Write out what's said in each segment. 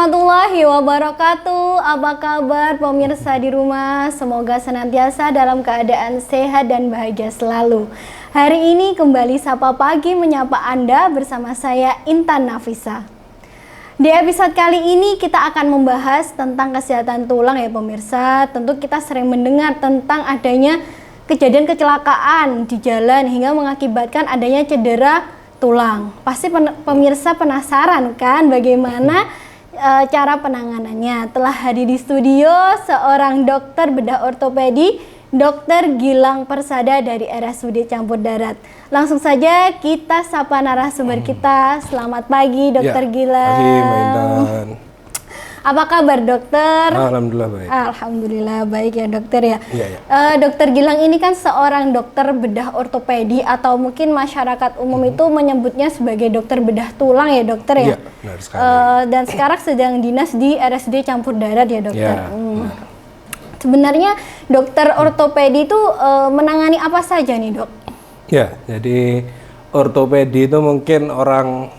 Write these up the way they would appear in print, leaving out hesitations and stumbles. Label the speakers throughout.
Speaker 1: warahmatullahi wabarakatuh. Apa kabar pemirsa di rumah? Semoga senantiasa dalam keadaan sehat dan bahagia selalu. Hari ini kembali Sapa Pagi menyapa Anda bersama saya Intan Nafisa. Di episode kali ini kita akan membahas tentang kesehatan tulang ya pemirsa. Tentu kita sering mendengar tentang adanya kejadian kecelakaan di jalan hingga mengakibatkan adanya cedera tulang. Pasti pemirsa penasaran kan bagaimana cara penanganannya. Telah hadir di studio seorang dokter bedah ortopedi, Dr. Gilang Persada dari RSUD Campur Darat. Langsung saja kita sapa narasumber kita. Selamat pagi Dr. Gilang.
Speaker 2: Pagi Mbak Intan.
Speaker 1: Apa kabar dokter?
Speaker 2: Alhamdulillah baik.
Speaker 1: Alhamdulillah baik ya dokter ya.
Speaker 2: Iya.
Speaker 1: Dokter Gilang ini kan seorang dokter bedah ortopedi atau mungkin masyarakat umum itu menyebutnya sebagai dokter bedah tulang ya dokter ya.
Speaker 2: Iya, benar sekali.
Speaker 1: Dan sekarang sedang dinas di RSUD Campur Darat ya dokter.
Speaker 2: Iya, benar.
Speaker 1: Sebenarnya dokter ortopedi itu menangani apa saja nih dok?
Speaker 2: Ya, jadi ortopedi itu mungkin orang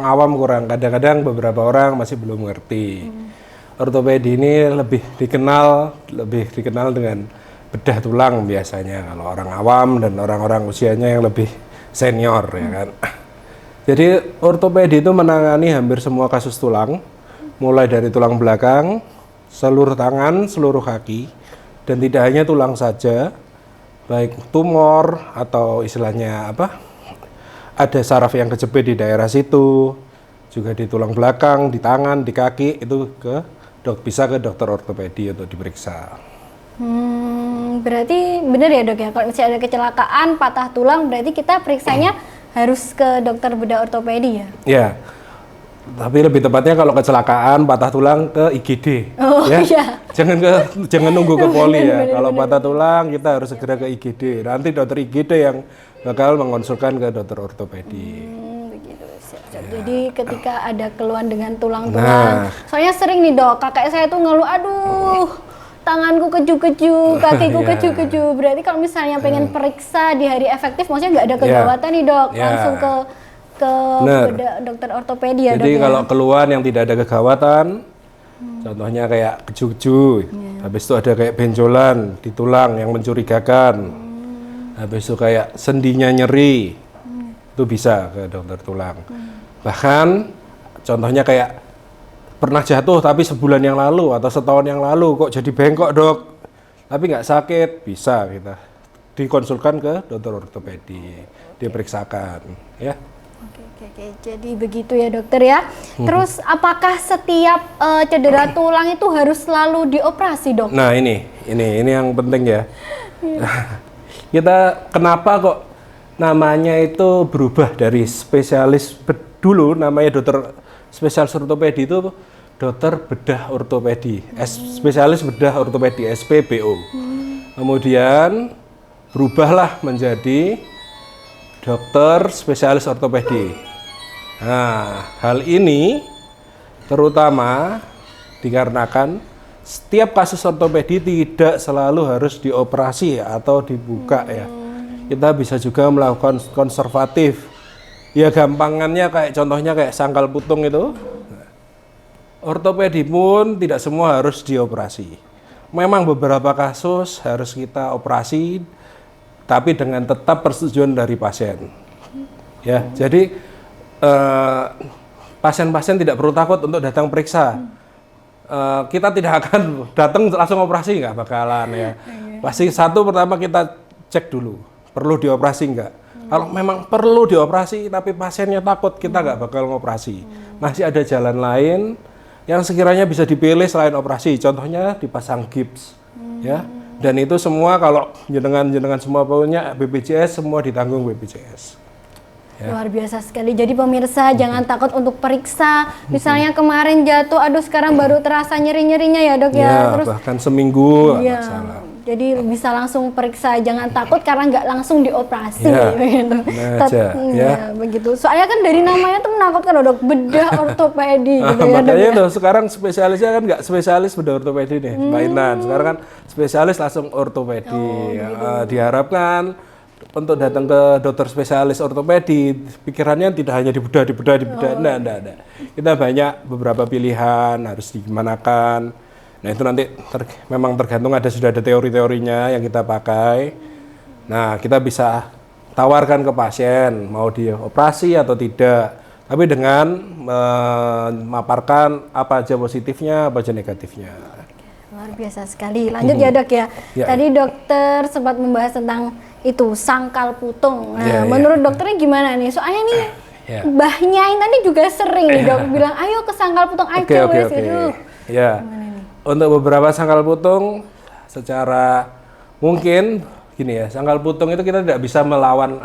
Speaker 2: awam kurang, kadang-kadang beberapa orang masih belum mengerti. Ortopedi ini lebih dikenal dengan bedah tulang biasanya kalau orang awam dan orang-orang usianya yang lebih senior ya kan. Jadi ortopedi itu menangani hampir semua kasus tulang, mulai dari tulang belakang, seluruh tangan, seluruh kaki, dan tidak hanya tulang saja, baik tumor atau istilahnya ada saraf yang kejepit di daerah situ, juga di tulang belakang, di tangan, di kaki, itu bisa ke dokter ortopedi untuk diperiksa.
Speaker 1: Berarti benar ya dok ya, kalau misalnya ada kecelakaan patah tulang berarti kita periksanya harus ke dokter bedah ortopedi ya?
Speaker 2: Ya, tapi lebih tepatnya kalau kecelakaan patah tulang ke IGD.
Speaker 1: Oh
Speaker 2: ya.
Speaker 1: iya.
Speaker 2: Jangan nunggu ke poli ya. Kalau patah tulang kita harus segera ke IGD. Nanti dokter IGD yang bakal mengonsulkan ke dokter ortopedi.
Speaker 1: Begitu. Jadi ketika ada keluhan dengan tulang-tulang, soalnya sering nih dok, kakek saya tuh ngeluh, aduh tanganku keju-keju, kakiku keju-keju. Berarti kalau misalnya pengen periksa di hari efektif, maksudnya nggak ada kegawatan nih dok, langsung ke dokter ortopedi ya dok.
Speaker 2: Jadi kalau keluhan yang tidak ada kegawatan, contohnya kayak keju-keju, habis itu ada kayak benjolan di tulang yang mencurigakan. Habis itu kayak sendinya nyeri, itu bisa ke dokter tulang. Bahkan contohnya kayak pernah jatuh tapi sebulan yang lalu atau setahun yang lalu kok jadi bengkok dok, tapi nggak sakit, bisa kita dikonsulkan ke dokter ortopedi, diperiksakan ya.
Speaker 1: Oke, jadi begitu ya dokter ya. Terus apakah setiap cedera tulang itu harus selalu dioperasi dok?
Speaker 2: Nah ini yang penting ya. Kita kenapa kok namanya itu berubah dari spesialis dulu namanya dokter spesialis ortopedi itu dokter bedah ortopedi, spesialis bedah ortopedi SPBO. Kemudian berubahlah menjadi dokter spesialis ortopedi. Nah, hal ini terutama dikarenakan setiap kasus ortopedi tidak selalu harus dioperasi atau dibuka ya. Kita bisa juga melakukan konservatif. Ya gampangannya contohnya kayak sangkal putung itu. Ortopedi pun tidak semua harus dioperasi. Memang beberapa kasus harus kita operasi, tapi dengan tetap persetujuan dari pasien. Ya, jadi pasien-pasien tidak perlu takut untuk datang periksa. Kita tidak akan datang langsung operasi, nggak bakalan ya. Pasti pertama kita cek dulu, perlu dioperasi nggak. Kalau memang perlu dioperasi tapi pasiennya takut, kita nggak bakal ngoperasi. Masih ada jalan lain yang sekiranya bisa dipilih selain operasi, contohnya dipasang gips, ya. Dan itu semua kalau jenengan semua punya BPJS, semua ditanggung BPJS. Ya.
Speaker 1: Luar biasa sekali. Jadi pemirsa jangan takut untuk periksa. Misalnya kemarin jatuh, aduh sekarang baru terasa nyeri-nyerinya ya dok ya.
Speaker 2: Terus bahkan seminggu nggak salah.
Speaker 1: Jadi bisa langsung periksa, jangan takut karena nggak langsung dioperasi.
Speaker 2: Begitu.
Speaker 1: Begitu. Soalnya kan dari namanya tuh menakutkan dok, bedah ortopedi. Gitu ya,
Speaker 2: makanya tuh sekarang spesialisnya kan nggak spesialis bedah ortopedi nih, Mbak Intan. Sekarang kan spesialis langsung ortopedi. Diharapkan untuk datang ke dokter spesialis ortopedi, pikirannya tidak hanya dibedah, enggak. Kita banyak beberapa pilihan, harus digimanakan. Nah itu nanti memang tergantung sudah ada teori-teorinya yang kita pakai. Nah kita bisa tawarkan ke pasien, mau dioperasi atau tidak. Tapi dengan memaparkan apa aja positifnya, apa aja negatifnya.
Speaker 1: Luar biasa sekali. Lanjut ya dok ya. Tadi dokter sempat membahas tentang itu sangkal putung. Nah, menurut dokternya gimana nih? Soalnya nih Mbahnya tadi juga sering nih dok bilang, ayo ke sangkal putung aja wes gitu.
Speaker 2: Ya. Untuk beberapa sangkal putung, secara mungkin gini ya, sangkal putung itu kita tidak bisa melawan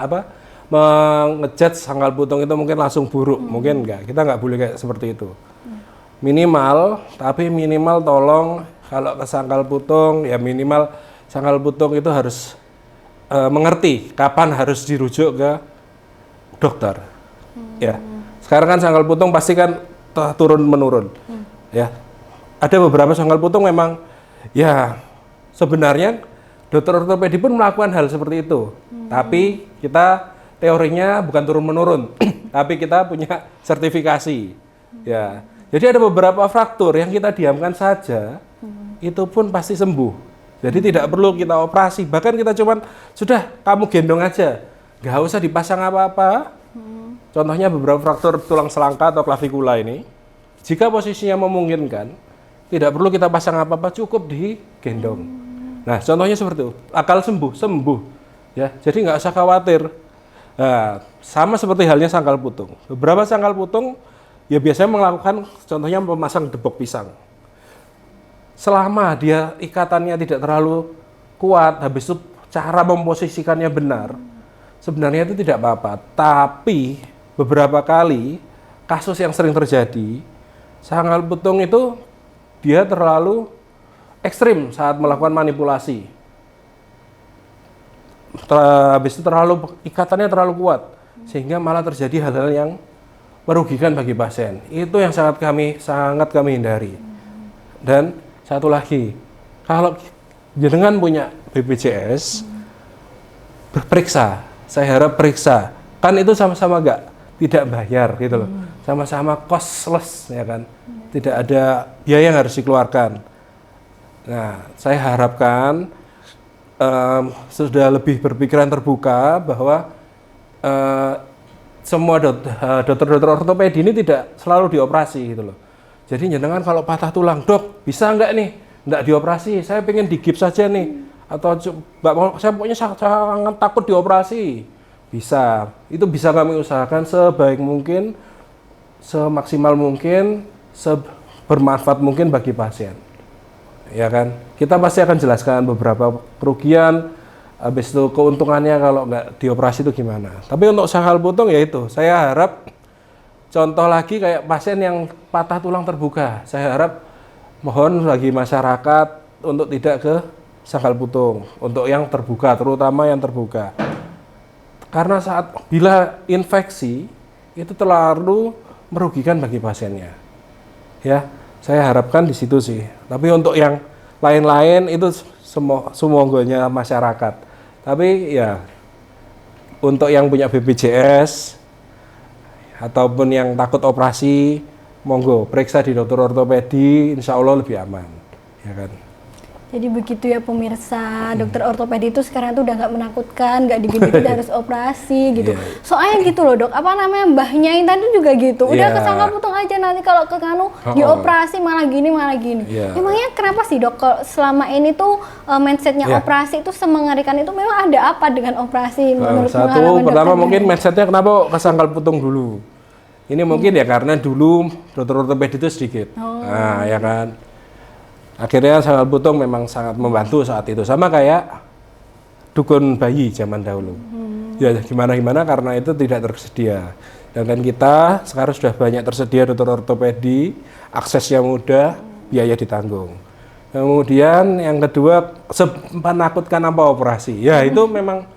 Speaker 2: mengejat sangkal putung itu mungkin langsung buruk, mungkin enggak. Kita nggak boleh kayak seperti itu. Minimal tolong kalau ke sangkal putung ya minimal sangkal putung itu harus mengerti kapan harus dirujuk ke dokter. Ya. Sekarang kan sangkal putung pasti kan turun menurun. Ya. Ada beberapa sangkal putung memang ya sebenarnya dokter ortopedi pun melakukan hal seperti itu. Tapi kita teorinya bukan turun menurun, tapi kita punya sertifikasi. Ya. Jadi ada beberapa fraktur yang kita diamkan saja itu pun pasti sembuh. Jadi tidak perlu kita operasi, bahkan kita cuman sudah kamu gendong aja, nggak usah dipasang apa-apa. Contohnya beberapa fraktur tulang selangka atau klavikula ini, jika posisinya memungkinkan, tidak perlu kita pasang apa-apa, cukup digendong. Nah, contohnya seperti itu, akal sembuh, ya. Jadi nggak usah khawatir. Nah, sama seperti halnya sangkal putung. Beberapa sangkal putung, ya biasanya melakukan, contohnya memasang debok pisang. Selama dia ikatannya tidak terlalu kuat, habis itu cara memposisikannya benar, sebenarnya itu tidak apa-apa. Tapi beberapa kali kasus yang sering terjadi, sangkal putung itu dia terlalu ekstrim saat melakukan manipulasi. Habis itu ikatannya terlalu kuat, sehingga malah terjadi hal-hal yang merugikan bagi pasien. Itu yang sangat kami hindari. Dan satu lagi, kalau jenengan punya BPJS, berperiksa. Saya harap periksa. Kan itu sama-sama tidak bayar gitu loh. Sama-sama costless ya kan. Tidak ada biaya yang harus dikeluarkan. Nah, saya harapkan sudah lebih berpikiran terbuka bahwa semua dokter-dokter ortopedi ini tidak selalu dioperasi gitu loh. Jadi jenengan kalau patah tulang, dok bisa nggak nih? Nggak dioperasi, saya pengen digips saja nih. Atau saya pokoknya sangat takut dioperasi. Bisa, itu bisa kami usahakan sebaik mungkin, semaksimal mungkin, sebermanfaat mungkin bagi pasien. Ya kan? Kita pasti akan jelaskan beberapa kerugian, habis itu keuntungannya kalau nggak dioperasi itu gimana. Tapi untuk sangkal putung ya itu, saya harap contoh lagi kayak pasien yang patah tulang terbuka, saya harap mohon bagi masyarakat untuk tidak ke sangkal putung, untuk yang terbuka, terutama yang terbuka. Karena bila infeksi itu terlalu merugikan bagi pasiennya. Ya, saya harapkan di situ sih. Tapi untuk yang lain-lain itu semuanya masyarakat. Tapi ya untuk yang punya BPJS ataupun yang takut operasi, monggo periksa di dokter ortopedi, insya Allah lebih aman, ya kan.
Speaker 1: Jadi begitu ya pemirsa, dokter ortopedi itu sekarang tuh udah nggak menakutkan, nggak dikit-dikit harus operasi gitu. Soalnya gitu loh dok, apa namanya mbahnya yang tadi juga gitu, udah kesangka putung aja nanti kalau ke kanu dioperasi malah gini. Emangnya kenapa sih dok, kalau selama ini tuh mindsetnya operasi itu semengerikan itu, memang ada apa dengan operasi menurut
Speaker 2: satu, pertama mungkin mindsetnya kenapa kesangkal putung dulu. Ini mungkin ya karena dulu dokter ortopedi itu sedikit, nah ya kan. Akhirnya sangkal putung memang sangat membantu saat itu, sama kayak dukun bayi zaman dahulu. Ya gimana karena itu tidak tersedia. Dan kita sekarang sudah banyak tersedia dokter ortopedi, aksesnya mudah, biaya ditanggung. Kemudian yang kedua, menakutkan apa operasi? Ya itu memang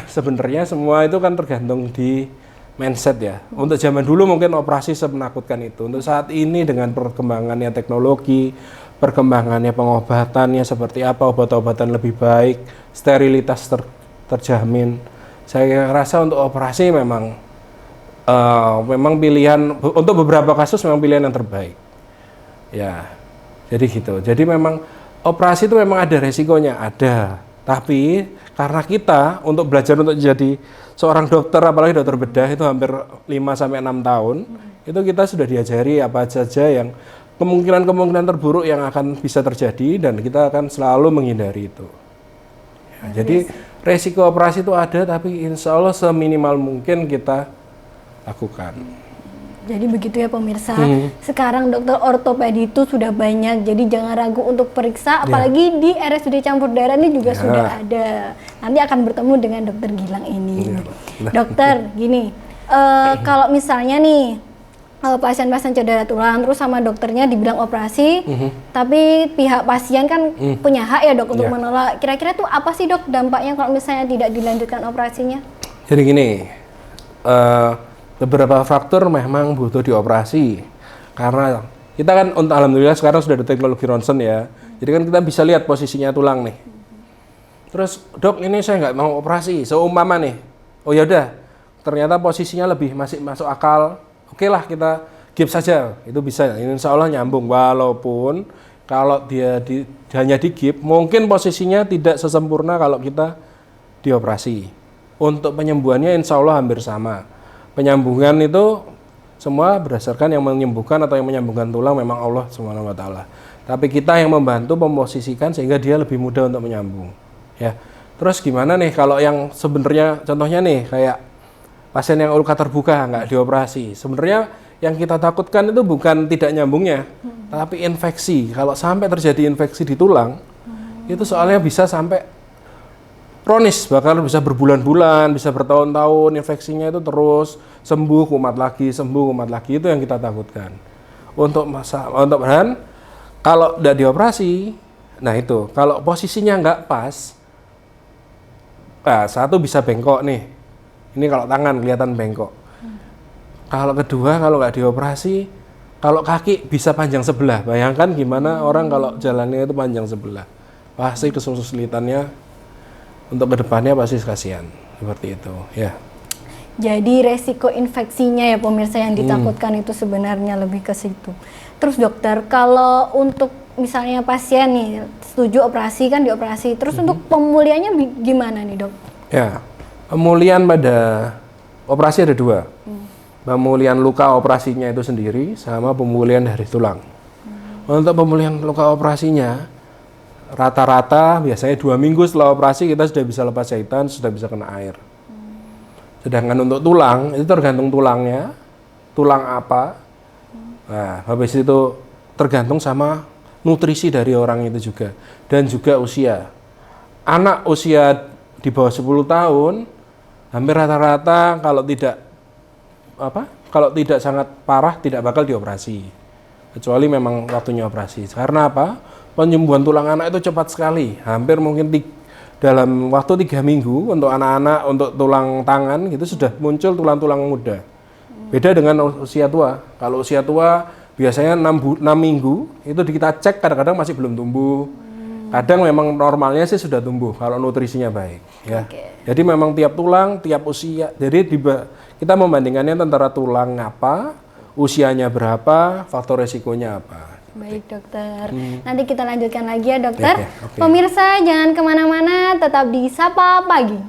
Speaker 2: sebenarnya semua itu kan tergantung di mindset ya. Untuk zaman dulu mungkin operasi semenakutkan itu. Untuk saat ini dengan perkembangannya teknologi, perkembangannya pengobatannya seperti apa, obat-obatan lebih baik, sterilitas terjamin. Saya rasa untuk operasi memang pilihan untuk beberapa kasus memang pilihan yang terbaik. Ya, jadi gitu. Jadi memang operasi itu memang ada resikonya, ada. Tapi karena kita untuk belajar untuk jadi seorang dokter, apalagi dokter bedah itu hampir 5-6 tahun, itu kita sudah diajari apa saja yang kemungkinan terburuk yang akan bisa terjadi dan kita akan selalu menghindari itu. Ya, jadi resiko operasi itu ada, tapi insya Allah seminimal mungkin kita lakukan.
Speaker 1: Jadi begitu ya pemirsa, sekarang dokter ortopedi itu sudah banyak, jadi jangan ragu untuk periksa, apalagi di RSUD Campur Darah ini juga sudah ada. Nanti akan bertemu dengan dokter Gilang ini. Dokter, gini, kalau misalnya nih pasien-pasien cedera tulang, terus sama dokternya dibilang operasi, tapi pihak pasien kan punya hak ya dok untuk menolak. Kira-kira tuh apa sih dok dampaknya kalau misalnya tidak dilanjutkan operasinya?
Speaker 2: Jadi gini, beberapa faktor memang butuh dioperasi karena kita kan alhamdulillah sekarang sudah ada teknologi ronsen ya, jadi kan kita bisa lihat posisinya tulang nih. Terus dok ini saya nggak mau operasi, seumpama nih, oh ya udah ternyata posisinya masih masuk akal, oke lah kita gips saja, itu bisa, insya Allah nyambung. Walaupun kalau dia hanya di gips mungkin posisinya tidak sesempurna kalau kita dioperasi. Untuk penyembuhannya insya Allah hampir sama. Penyambungan itu semua berdasarkan yang menyembuhkan atau yang menyambungkan tulang memang Allah Subhanahu wa taala. Tapi kita yang membantu memposisikan sehingga dia lebih mudah untuk menyambung. Ya. Terus gimana nih kalau yang sebenarnya contohnya nih kayak pasien yang luka terbuka nggak dioperasi. Sebenarnya yang kita takutkan itu bukan tidak nyambungnya, tapi infeksi. Kalau sampai terjadi infeksi di tulang, itu soalnya bisa sampai kronis, bahkan bisa berbulan-bulan, bisa bertahun-tahun, infeksinya itu terus sembuh kumat lagi, itu yang kita takutkan. Untuk bahan, kalau tidak dioperasi, nah itu, kalau posisinya nggak pas, nah, satu bisa bengkok nih, ini kalau tangan kelihatan bengkok. Kalau kedua, kalau nggak dioperasi, kalau kaki bisa panjang sebelah, bayangkan gimana orang kalau jalannya itu panjang sebelah, pasti kesulitannya. Untuk kedepannya pasti kasihan seperti itu ya.
Speaker 1: Jadi resiko infeksinya ya pemirsa yang ditakutkan itu sebenarnya lebih ke situ. Terus dokter, kalau untuk misalnya pasien nih setuju operasi kan dioperasi, terus untuk pemulihannya gimana nih dok?
Speaker 2: Ya, pemulihan pada operasi ada dua. Pemulihan luka operasinya itu sendiri sama pemulihan dari tulang. Untuk pemulihan luka operasinya rata-rata biasanya 2 minggu setelah operasi kita sudah bisa lepas jahitan, sudah bisa kena air. Sedangkan untuk tulang, itu tergantung tulangnya, tulang apa. Nah, habis itu tergantung sama nutrisi dari orang itu juga. Dan juga usia. Anak usia di bawah 10 tahun, hampir rata-rata kalau tidak sangat parah, tidak bakal dioperasi. Kecuali memang waktunya operasi. Karena apa? Penyembuhan tulang anak itu cepat sekali, hampir mungkin dalam waktu 3 minggu untuk anak-anak, untuk tulang tangan gitu sudah muncul tulang-tulang muda. Beda dengan usia tua. Kalau usia tua biasanya 6 minggu itu kita cek kadang-kadang masih belum tumbuh. Kadang memang normalnya sih sudah tumbuh kalau nutrisinya baik. Ya. Jadi memang tiap tulang, tiap usia. Jadi kita membandingkannya antara tulang apa, usianya berapa, faktor resikonya apa.
Speaker 1: Baik dokter, nanti kita lanjutkan lagi ya dokter. Pemirsa jangan kemana-mana, tetap di Sapa Pagi.